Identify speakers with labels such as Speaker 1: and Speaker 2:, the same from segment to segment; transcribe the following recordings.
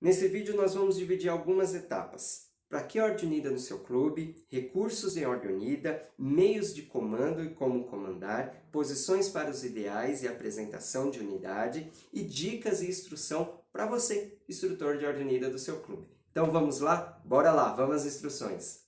Speaker 1: Nesse vídeo nós vamos dividir algumas etapas. Para que ordem unida no seu clube, recursos em ordem unida, meios de comando e como comandar, posições para os ideais e apresentação de unidade e dicas e instrução para você, instrutor de ordem unida do seu clube. Então vamos lá? Bora lá, vamos às instruções.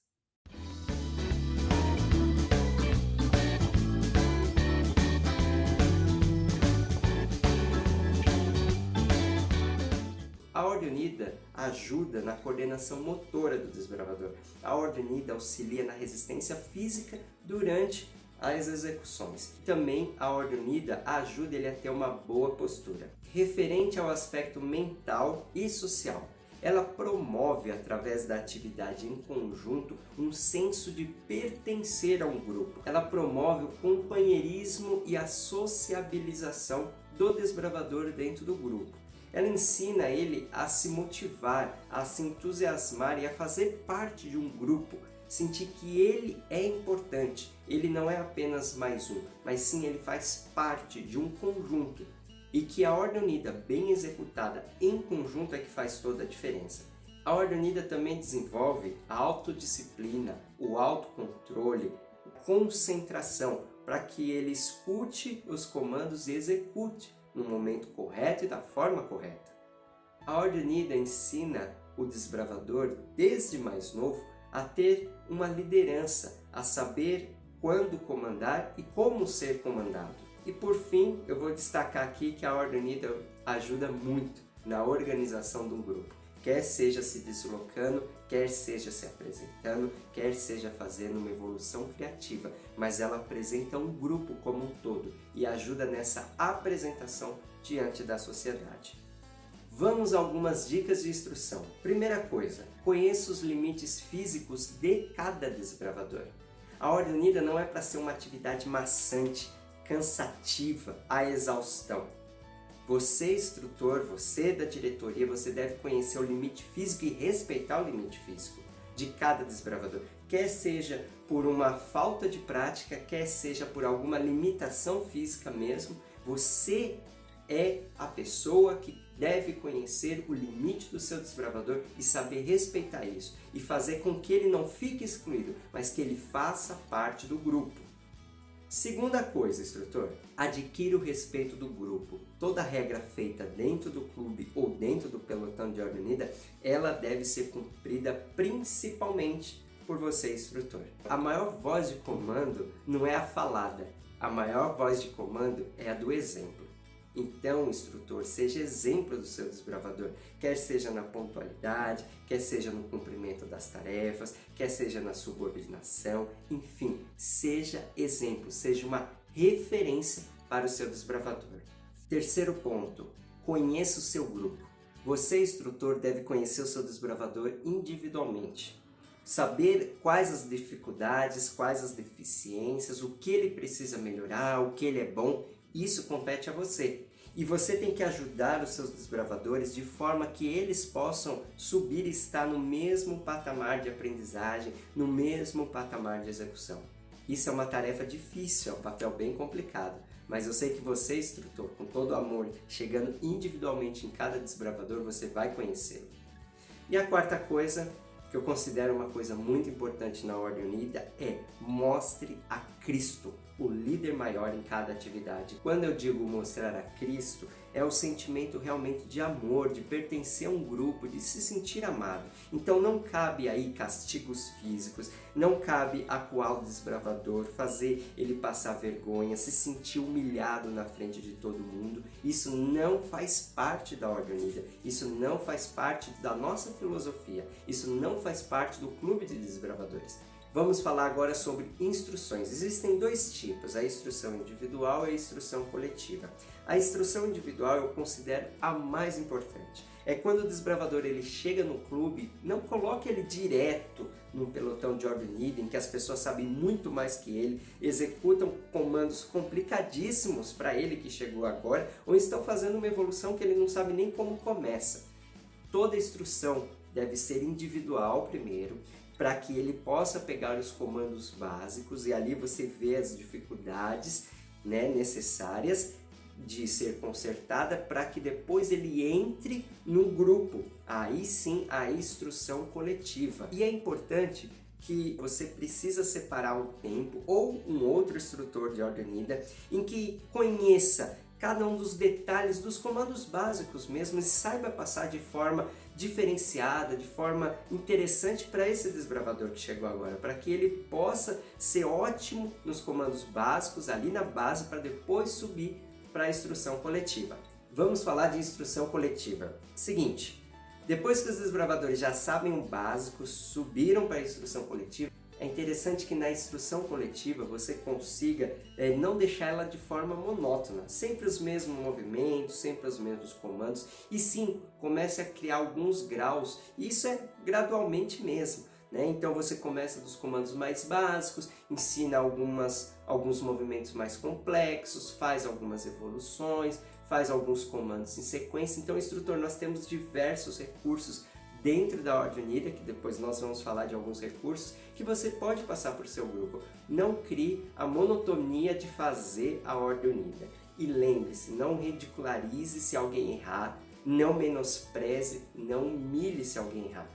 Speaker 1: A ordem unida ajuda na coordenação motora do desbravador. A ordem unida auxilia na resistência física durante as execuções. Também a ordem unida ajuda ele a ter uma boa postura. Referente ao aspecto mental e social, ela promove, através da atividade em conjunto, um senso de pertencer a um grupo. Ela promove o companheirismo e a sociabilização do desbravador dentro do grupo. Ela ensina ele a se motivar, a se entusiasmar e a fazer parte de um grupo, sentir que ele é importante. Ele não é apenas mais um, mas sim ele faz parte de um conjunto. E que a ordem unida bem executada em conjunto é que faz toda a diferença. A ordem unida também desenvolve a autodisciplina, o autocontrole, a concentração, para que ele escute os comandos e execute no momento correto e da forma correta. A ordem unida ensina o desbravador, desde mais novo, a ter uma liderança, a saber quando comandar e como ser comandado. E por fim, eu vou destacar aqui que a ordem unida ajuda muito na organização de um grupo. Quer seja se deslocando, quer seja se apresentando, quer seja fazendo uma evolução criativa, mas ela apresenta um grupo como um todo e ajuda nessa apresentação diante da sociedade. Vamos a algumas dicas de instrução. Primeira coisa, conheça os limites físicos de cada desbravador. A ordem unida não é para ser uma atividade maçante, cansativa, à exaustão. Você, instrutor, você da diretoria, você deve conhecer o limite físico e respeitar o limite físico de cada desbravador. Quer seja por uma falta de prática, quer seja por alguma limitação física mesmo, você é a pessoa que deve conhecer o limite do seu desbravador e saber respeitar isso. E fazer com que ele não fique excluído, mas que ele faça parte do grupo. Segunda coisa, instrutor, adquira o respeito do grupo. Toda regra feita dentro do clube ou dentro do pelotão de ordem unida, ela deve ser cumprida principalmente por você, instrutor. A maior voz de comando não é a falada, a maior voz de comando é a do exemplo. Então, instrutor, seja exemplo do seu desbravador, quer seja na pontualidade, quer seja no cumprimento das tarefas, quer seja na subordinação, enfim, seja exemplo, seja uma referência para o seu desbravador. Terceiro ponto, conheça o seu grupo. Você, instrutor, deve conhecer o seu desbravador individualmente. Saber quais as dificuldades, quais as deficiências, o que ele precisa melhorar, o que ele é bom, isso compete a você. E você tem que ajudar os seus desbravadores de forma que eles possam subir e estar no mesmo patamar de aprendizagem, no mesmo patamar de execução. Isso é uma tarefa difícil, é um papel bem complicado, mas eu sei que você, instrutor, com todo amor, chegando individualmente em cada desbravador, você vai conhecê-lo. E a quarta coisa, que eu considero uma coisa muito importante na ordem unida, é mostre a Cristo, o líder maior em cada atividade. Quando eu digo mostrar a Cristo, é o sentimento realmente de amor, de pertencer a um grupo, de se sentir amado. Então não cabe aí castigos físicos, não cabe acuar o desbravador, fazer ele passar vergonha, se sentir humilhado na frente de todo mundo. Isso não faz parte da ordem unida, isso não faz parte da nossa filosofia, isso não faz parte do clube de desbravadores. Vamos falar agora sobre instruções. Existem dois tipos, a instrução individual e a instrução coletiva. A instrução individual eu considero a mais importante. É quando o desbravador ele chega no clube, não coloque ele direto num pelotão de ordem unida, em que as pessoas sabem muito mais que ele, executam comandos complicadíssimos para ele que chegou agora, ou estão fazendo uma evolução que ele não sabe nem como começa. Toda instrução deve ser individual primeiro, para que ele possa pegar os comandos básicos e ali você vê as dificuldades, necessárias de ser consertada para que depois ele entre no grupo aí sim a instrução coletiva. E é importante que você precisa separar um tempo ou um outro instrutor de ordem unida em que conheça cada um dos detalhes dos comandos básicos mesmo e saiba passar de forma diferenciada, de forma interessante para esse desbravador que chegou agora, para que ele possa ser ótimo nos comandos básicos ali na base para depois subir para a instrução coletiva. Vamos falar de instrução coletiva. Seguinte, depois que os desbravadores já sabem o básico, subiram para a instrução coletiva, é interessante que na instrução coletiva você consiga não deixar ela de forma monótona, sempre os mesmos movimentos, sempre os mesmos comandos, e sim, comece a criar alguns graus, e isso é gradualmente mesmo. Então você começa dos comandos mais básicos, ensina alguns movimentos mais complexos, faz algumas evoluções, faz alguns comandos em sequência. Então, instrutor, nós temos diversos recursos dentro da Ordem Unida, que depois nós vamos falar de alguns recursos, que você pode passar para o seu grupo. Não crie a monotonia de fazer a Ordem Unida. E lembre-se, não ridicularize se alguém errar, não menospreze, não humilhe se alguém errar.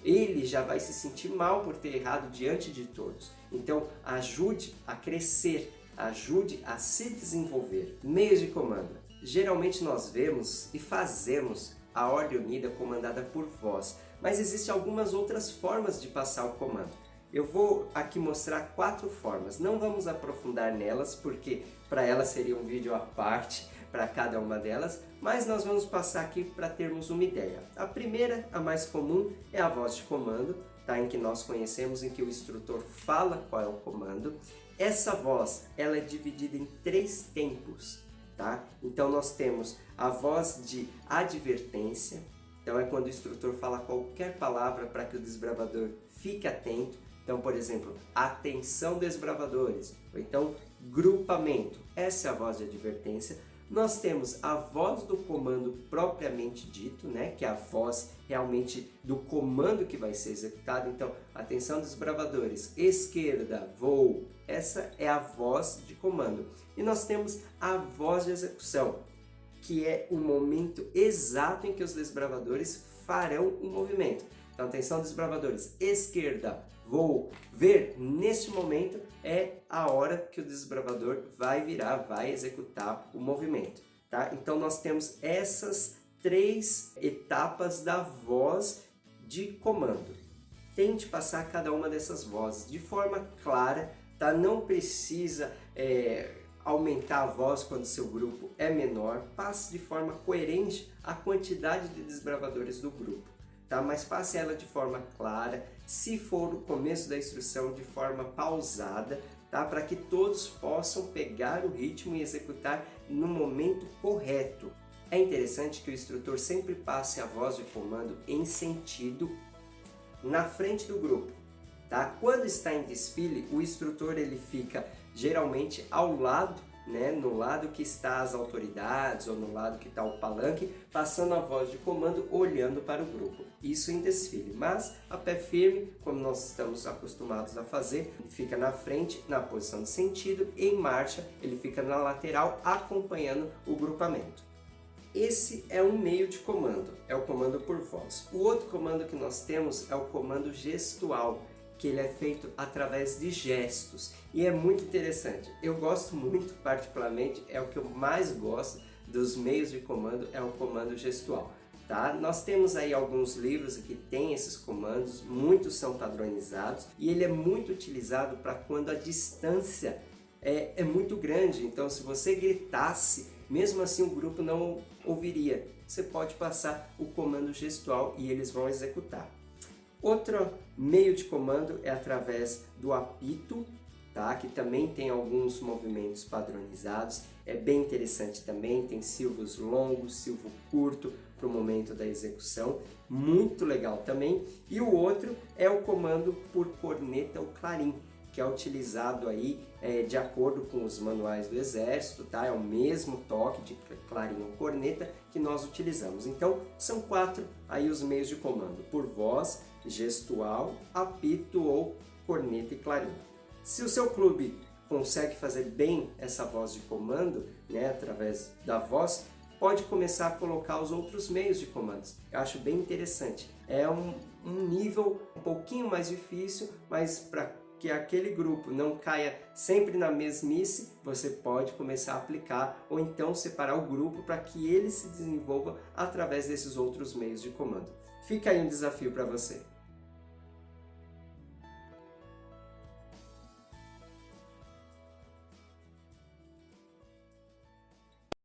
Speaker 1: Ele já vai se sentir mal por ter errado diante de todos. Então, ajude a crescer, ajude a se desenvolver. Meios de comando. Geralmente nós vemos e fazemos a Ordem Unida comandada por voz, mas existem algumas outras formas de passar o comando. Eu vou aqui mostrar 4 formas, não vamos aprofundar nelas porque para elas seria um vídeo à parte para cada uma delas, mas nós vamos passar aqui para termos uma ideia. A primeira, a mais comum, é a voz de comando, tá? Em que nós conhecemos, em que o instrutor fala qual é o comando. Essa voz ela é dividida em 3 tempos. Tá? Então nós temos a voz de advertência, então é quando o instrutor fala qualquer palavra para que o desbravador fique atento. Então, por exemplo, atenção desbravadores, ou então grupamento, essa é a voz de advertência. Nós temos a voz do comando propriamente dito, né? Que é a voz realmente do comando que vai ser executado. Então, atenção desbravadores, esquerda, voo, essa é a voz de comando. E nós temos a voz de execução, que é o momento exato em que os desbravadores farão o movimento. Então, atenção desbravadores, esquerda, vou ver, neste momento é a hora que o desbravador vai virar, vai executar o movimento. Tá? Então, nós temos essas 3 etapas da voz de comando. Tente passar cada uma dessas vozes de forma clara, tá? Não precisa aumentar a voz quando seu grupo é menor, passe de forma coerente a quantidade de desbravadores do grupo, tá? Mas passe ela de forma clara, se for o começo da instrução, de forma pausada, tá? Para que todos possam pegar o ritmo e executar no momento correto. É interessante que o instrutor sempre passe a voz de comando em sentido na frente do grupo. Tá? Quando está em desfile, o instrutor ele fica geralmente ao lado, né, no lado que está as autoridades ou no lado que está o palanque, passando a voz de comando, olhando para o grupo. Isso em desfile, mas a pé firme, como nós estamos acostumados a fazer, fica na frente, na posição de sentido, e em marcha ele fica na lateral, acompanhando o grupamento. Esse é um meio de comando, é o comando por voz. O outro comando que nós temos é o comando gestual, que ele é feito através de gestos e é muito interessante. Eu gosto muito, particularmente, é o que eu mais gosto dos meios de comando, é o comando gestual. Tá? Nós temos aí alguns livros que tem esses comandos, muitos são padronizados e ele é muito utilizado para quando a distância é muito grande. Então, se você gritasse, mesmo assim o grupo não ouviria. Você pode passar o comando gestual e eles vão executar. Outro meio de comando é através do apito, tá? Que também tem alguns movimentos padronizados, é bem interessante também, tem silvos longos, silvo curto para o momento da execução, muito legal também. E o outro é o comando por corneta ou clarim, que é utilizado aí de acordo com os manuais do Exército, tá? É o mesmo toque de clarim ou corneta que nós utilizamos. Então, são 4 aí os meios de comando, por voz, gestual, apito ou corneta e clarim. Se o seu clube consegue fazer bem essa voz de comando, né, através da voz, pode começar a colocar os outros meios de comandos. Eu acho bem interessante. É um nível um pouquinho mais difícil, mas para que aquele grupo não caia sempre na mesmice, você pode começar a aplicar ou então separar o grupo para que ele se desenvolva através desses outros meios de comando. Fica aí um desafio para você.